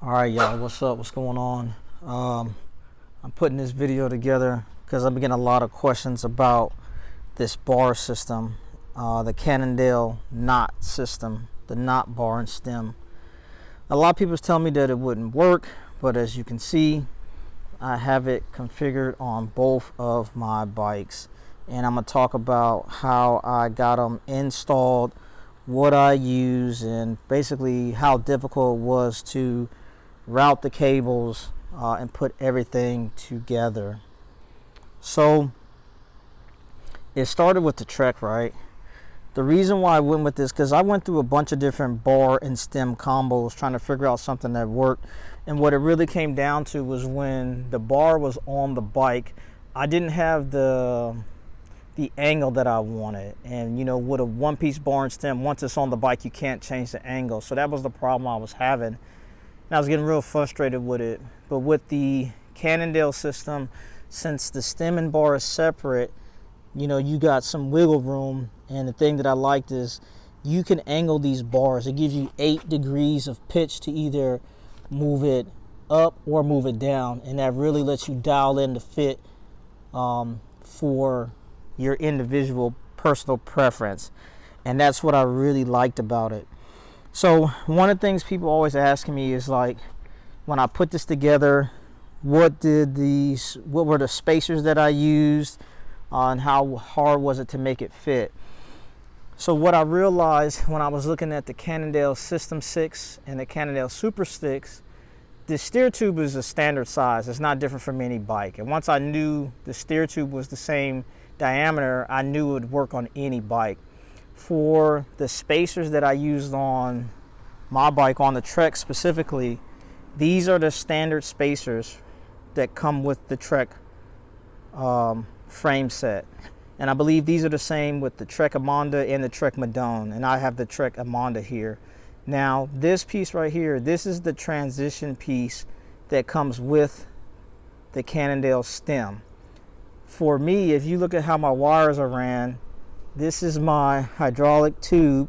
All right, y'all, what's up? What's going on? I'm putting this video together because I've been getting a lot of questions about this bar system, the Cannondale KNØT system, the KNØT bar and stem. A lot of people tell me that it wouldn't work, but as you can see, I have it configured on both of my bikes, and I'm gonna talk about how I got them installed, what I use, and basically how difficult it was to route the cables and put everything together. So it started with the Trek, right? The reason why I went with this, because I went through a bunch of different bar and stem combos trying to figure out something that worked, and what it really came down to was when the bar was on the bike, I didn't have the angle that I wanted. And you know, with a one-piece bar and stem, once it's on the bike, you can't change the angle. So that was the problem I was having. And I was getting real frustrated with it. But with the Cannondale system, since the stem and bar is separate, you know, you got some wiggle room. And the thing that I liked is you can angle these bars. It gives you 8 degrees of pitch to either move it up or move it down. And that really lets you dial in the fit for your individual personal preference. And that's what I really liked about it. So one of the things people always asking me is, like, when I put this together, what were the spacers that I used, and how hard was it to make it fit? So what I realized when I was looking at the Cannondale System 6 and the Cannondale Super 6, the steer tube is a standard size. It's not different from any bike. And once I knew the steer tube was the same diameter, I knew it would work on any bike. For the spacers that I used on my bike, on the Trek specifically, these are the standard spacers that come with the Trek frame set. And I believe these are the same with the Trek Emonda and the Trek Madone. And I have the Trek Emonda here. Now, this piece right here, this is the transition piece that comes with the Cannondale stem. For me, if you look at how my wires are ran, this is my hydraulic tube,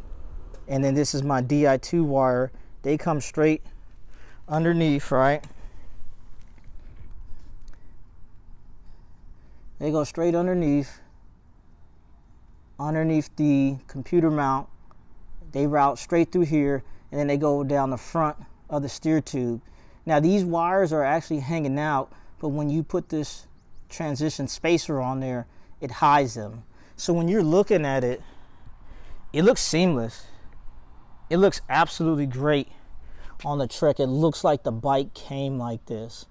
and then this is my Di2 wire. They come straight underneath, right? They go straight underneath the computer mount. They route straight through here, and then they go down the front of the steer tube. Now, these wires are actually hanging out, but when you put this transition spacer on there, it hides them. So when you're looking at it, it looks seamless. It looks absolutely great on the Trek. It looks like the bike came like this,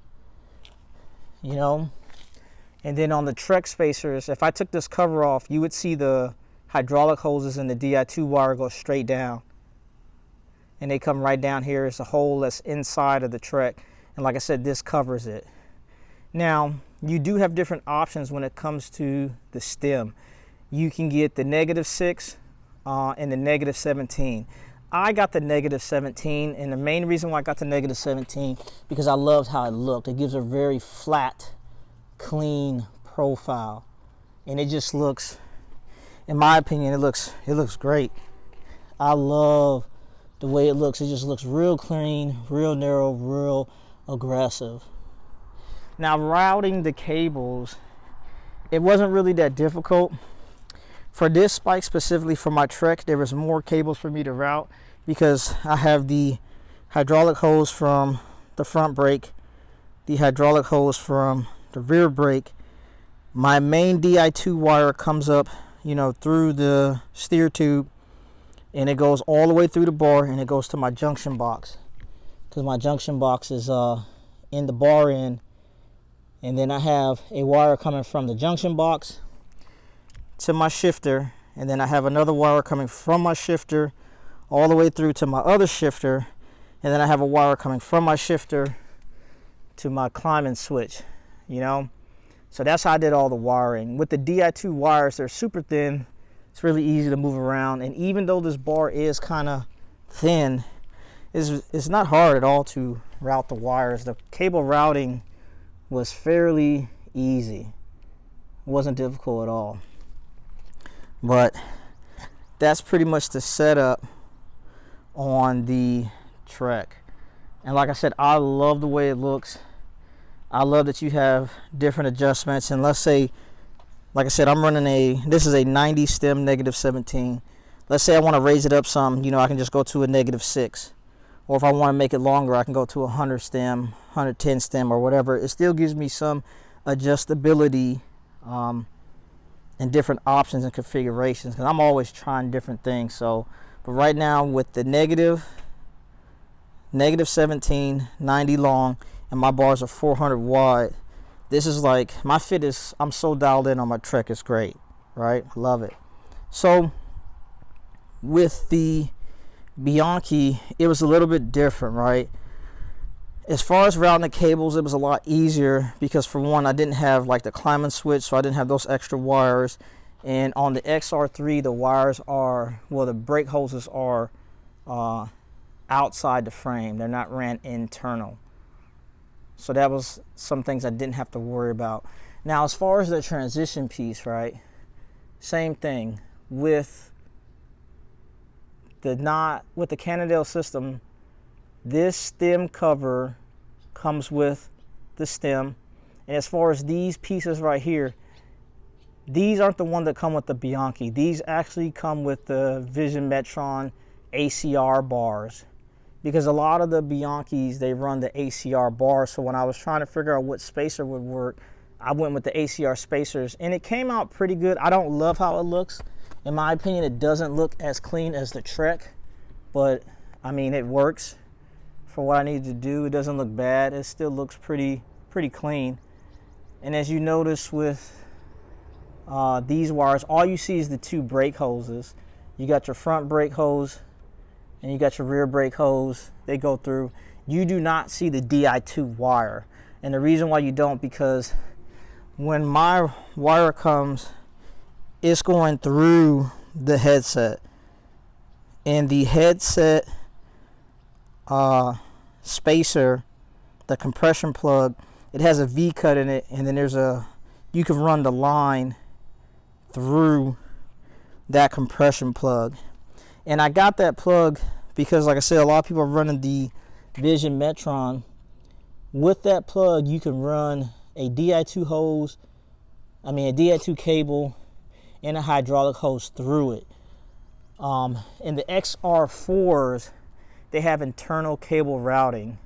you know? And then on the Trek spacers, if I took this cover off, you would see the hydraulic hoses and the Di2 wire go straight down. And they come right down here. It's a hole that's inside of the Trek. And like I said, this covers it. Now, you do have different options when it comes to the stem. You can get the -6 and the -17. I got the -17, and the main reason why I got the -17 because I loved how it looked. It gives a very flat, clean profile, and it just looks, in my opinion, it looks great. I love the way it looks. It just looks real clean, real narrow, real aggressive. Now, routing the cables, it wasn't really that difficult. For this bike specifically, for my Trek, there was more cables for me to route because I have the hydraulic hose from the front brake, the hydraulic hose from the rear brake. My main Di2 wire comes up, you know, through the steer tube, and it goes all the way through the bar, and it goes to my junction box, because my junction box is in the bar end. And then I have a wire coming from the junction box to my shifter, and then I have another wire coming from my shifter all the way through to my other shifter, and then I have a wire coming from my shifter to my climbing switch, you know. So that's how I did all the wiring. With the Di2 wires, they're super thin. It's really easy to move around, and even though this bar is kind of thin, it's not hard at all to route the wires. The cable routing was fairly easy. It wasn't difficult at all. But that's pretty much the setup on the Trek. And like I said, I love the way it looks. I love that you have different adjustments. And let's say, like I said, I'm running this is a 90 stem -17. Let's say I want to raise it up some, you know, I can just go to a -6. Or if I want to make it longer, I can go to a 100 stem, 110 stem, or whatever. It still gives me some adjustability and different options and configurations, because I'm always trying different things. So, but right now with the -17, 90 long, and my bars are 400 wide, this is like, my fit is, I'm so dialed in on my Trek. It's great, right? I love it. So with the Bianchi, it was a little bit different, right? As far as routing the cables, it was a lot easier because, for one, I didn't have like the climbing switch, so I didn't have those extra wires. And on the XR3, the wires are, well, the brake hoses are outside the frame. They're not ran internal. So that was some things I didn't have to worry about. Now, as far as the transition piece, right? Same thing with the Cannondale system. This stem cover comes with the stem, and as far as these pieces right here, these aren't the ones that come with the Bianchi. These actually come with the Vision Metron ACR bars, because a lot of the Bianchis, they run the ACR bars. So when I was trying to figure out what spacer would work, I went with the ACR spacers, and it came out pretty good. I don't love how it looks. In my opinion, it doesn't look as clean as the Trek, but I mean, it works for what I need to do. It doesn't look bad. It still looks pretty clean. And as you notice with these wires, all you see is the two brake hoses. You got your front brake hose and you got your rear brake hose. They go through. You do not see the Di2 wire. And the reason why you don't, because when my wire comes, it's going through the headset. And the headset spacer, the compression plug, it has a V cut in it, and then you can run the line through that compression plug. And I got that plug because, like I said, a lot of people are running the Vision Metron. With that plug, you can run a Di2 hose, a Di2 cable, and a hydraulic hose through it. In the XR4s, they have internal cable routing.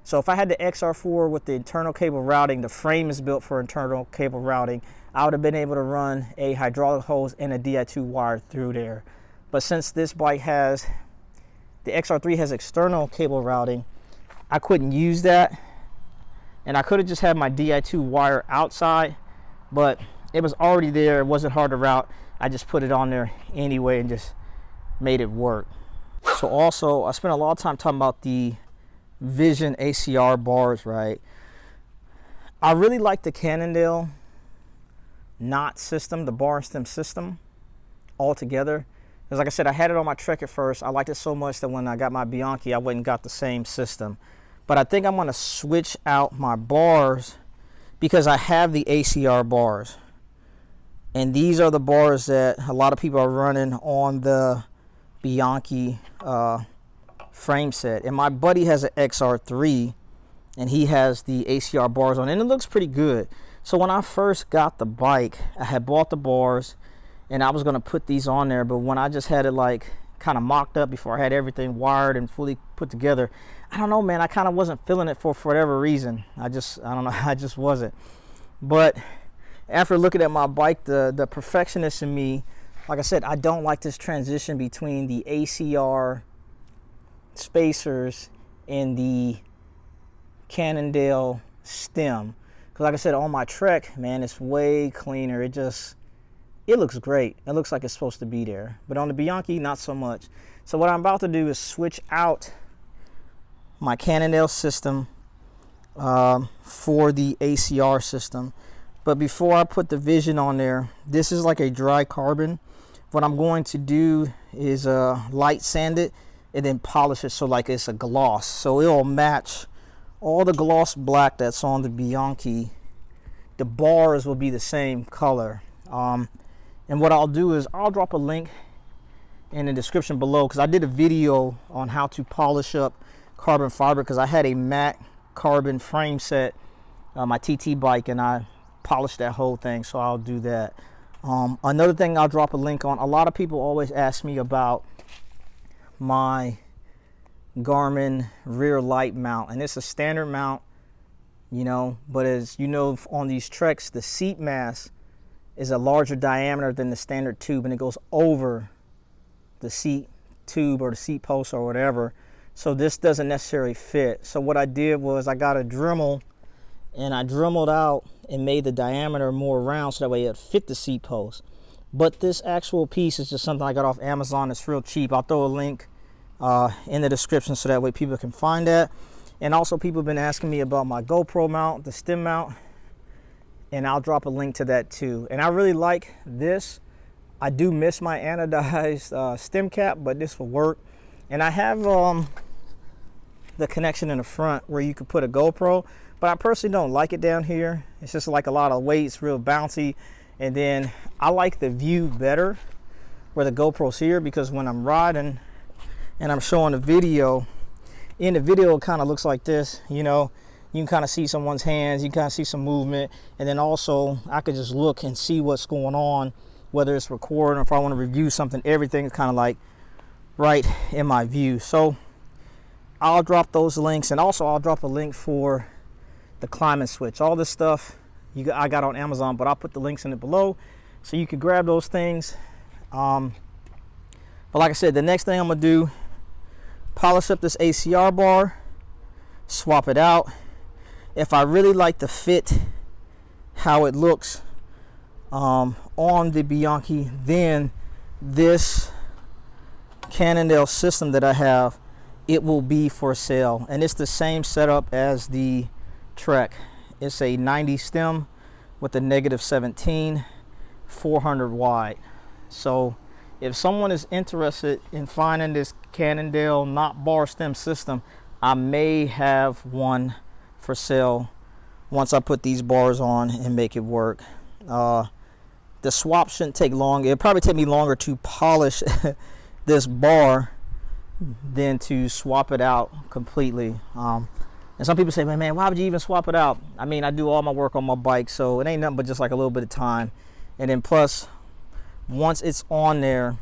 So if I had the XR4 with the internal cable routing, the frame is built for internal cable routing, I would have been able to run a hydraulic hose and a Di2 wire through there. But since this bike has, the XR3 has external cable routing, I couldn't use that. And I could have just had my Di2 wire outside, but it was already there. It wasn't hard to route. I just put it on there anyway and just made it work. So also, I spent a lot of time talking about the Vision ACR bars, right? I really like the Cannondale KNØT system, the bar and stem system altogether. Because like I said, I had it on my Trek at first. I liked it so much that when I got my Bianchi, I went and got the same system. But I think I'm going to switch out my bars because I have the ACR bars. And these are the bars that a lot of people are running on the Bianchi frame set. And my buddy has an XR3 and he has the ACR bars on, and it looks pretty good. So when I first got the bike, I had bought the bars and I was going to put these on there, but when I just had it like kind of mocked up before I had everything wired and fully put together, I don't know, man, I kind of wasn't feeling it for whatever reason. I don't know, I just wasn't. But after looking at my bike, the perfectionist in me, like I said, I don't like this transition between the ACR spacers and the Cannondale stem. Because like I said, on my Trek, man, it's way cleaner. It looks great. It looks like it's supposed to be there. But on the Bianchi, not so much. So what I'm about to do is switch out my Cannondale system for the ACR system. But before I put the Vision on there, this is like a dry carbon. What I'm going to do is light sand it and then polish it so like it's a gloss. So it'll match all the gloss black that's on the Bianchi. The bars will be the same color. And what I'll do is I'll drop a link in the description below, because I did a video on how to polish up carbon fiber because I had a matte carbon frame set, my TT bike, and I polished that whole thing, so I'll do that. Another thing I'll drop a link on, a lot of people always ask me about my Garmin rear light mount, and it's a standard mount, you know, but as you know, on these Treks, the seat mass is a larger diameter than the standard tube, and it goes over the seat tube or the seat post or whatever, so this doesn't necessarily fit. So what I did was I got a Dremel and I dremeled out and made the diameter more round so that way it fit the seat post. But this actual piece is just something I got off Amazon. It's real cheap. I'll throw a link in the description so that way people can find that. And also people have been asking me about my GoPro mount, the stem mount, and I'll drop a link to that too. And I really like this. I do miss my anodized stem cap, but this will work. And I have the connection in the front where you could put a GoPro, but I personally don't like it down here. It's just like a lot of weight, it's real bouncy. And then I like the view better where the GoPro's here, because when I'm riding and I'm showing the video, in the video it kind of looks like this, you know, you can kind of see someone's hands, you can kind of see some movement, and then also I could just look and see what's going on, whether it's recording or if I want to review something. Everything is kind of like right in my view. So I'll drop those links, and also I'll drop a link for the climate switch. All this stuff I got on Amazon, but I'll put the links in it below so you can grab those things. But like I said, the next thing I'm gonna do, polish up this ACR bar, swap it out. If I really like the fit, how it looks on the Bianchi, then this Cannondale system that I have, it will be for sale. And it's the same setup as the Trek. It's a 90 stem with a -17, 400 wide. So if someone is interested in finding this Cannondale knot bar stem system, I may have one for sale once I put these bars on and make it work. The swap shouldn't take long. It'll probably take me longer to polish this bar than to swap it out completely. And some people say, man, why would you even swap it out? I mean, I do all my work on my bike, so it ain't nothing but just like a little bit of time. And then plus, once it's on there,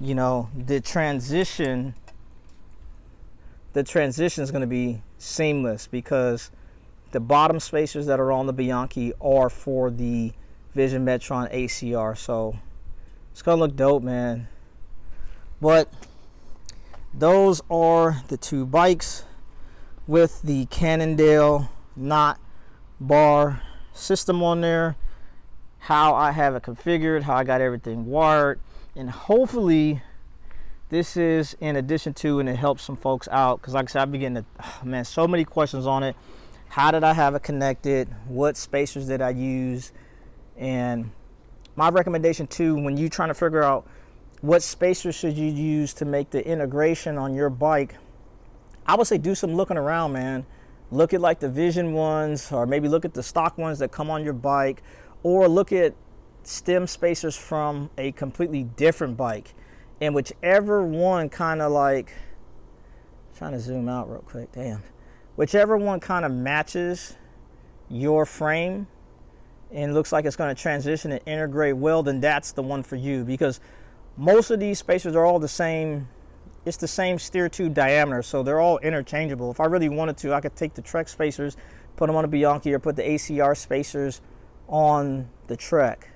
you know, the transition is going to be seamless, because the bottom spacers that are on the Bianchi are for the Vision Metron ACR. So it's going to look dope, man. But those are the two bikes with the Cannondale knot bar system on there, how I have it configured, how I got everything wired, and hopefully this is in addition to, and it helps some folks out, because like I said, I've been getting so many questions on it. How did I have it connected? What spacers did I use? And my recommendation too, when you're trying to figure out what spacers should you use to make the integration on your bike, I would say do some looking around, man. Look at like the Vision ones, or maybe look at the stock ones that come on your bike, or look at stem spacers from a completely different bike. And whichever one kind of like, trying to zoom out real quick, damn. Whichever one kind of matches your frame and looks like it's going to transition and integrate well, then that's the one for you, because most of these spacers are all the same. It's the same steer tube diameter, so they're all interchangeable. If I really wanted to, I could take the Trek spacers, put them on a Bianchi, or put the ACR spacers on the Trek.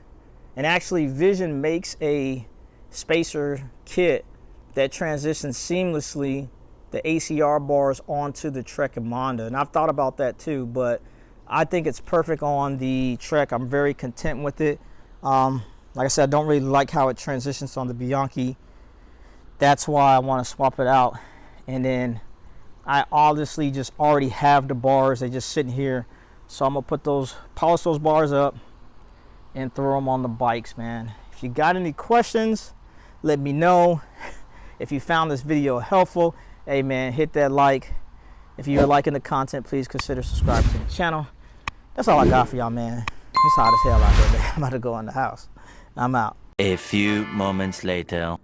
And actually, Vision makes a spacer kit that transitions seamlessly the ACR bars onto the Trek Emonda. And I've thought about that too, but I think it's perfect on the Trek. I'm very content with it. Like I said, I don't really like how it transitions on the Bianchi. That's why I want to swap it out. And then I obviously just already have the bars. They're just sitting here. So I'm going to polish those bars up and throw them on the bikes, man. If you got any questions, let me know. If you found this video helpful, hey man, hit that like. If you're liking the content, please consider subscribing to the channel. That's all I got for y'all, man. It's hot as hell out there, man. I'm about to go in the house. I'm out. A few moments later.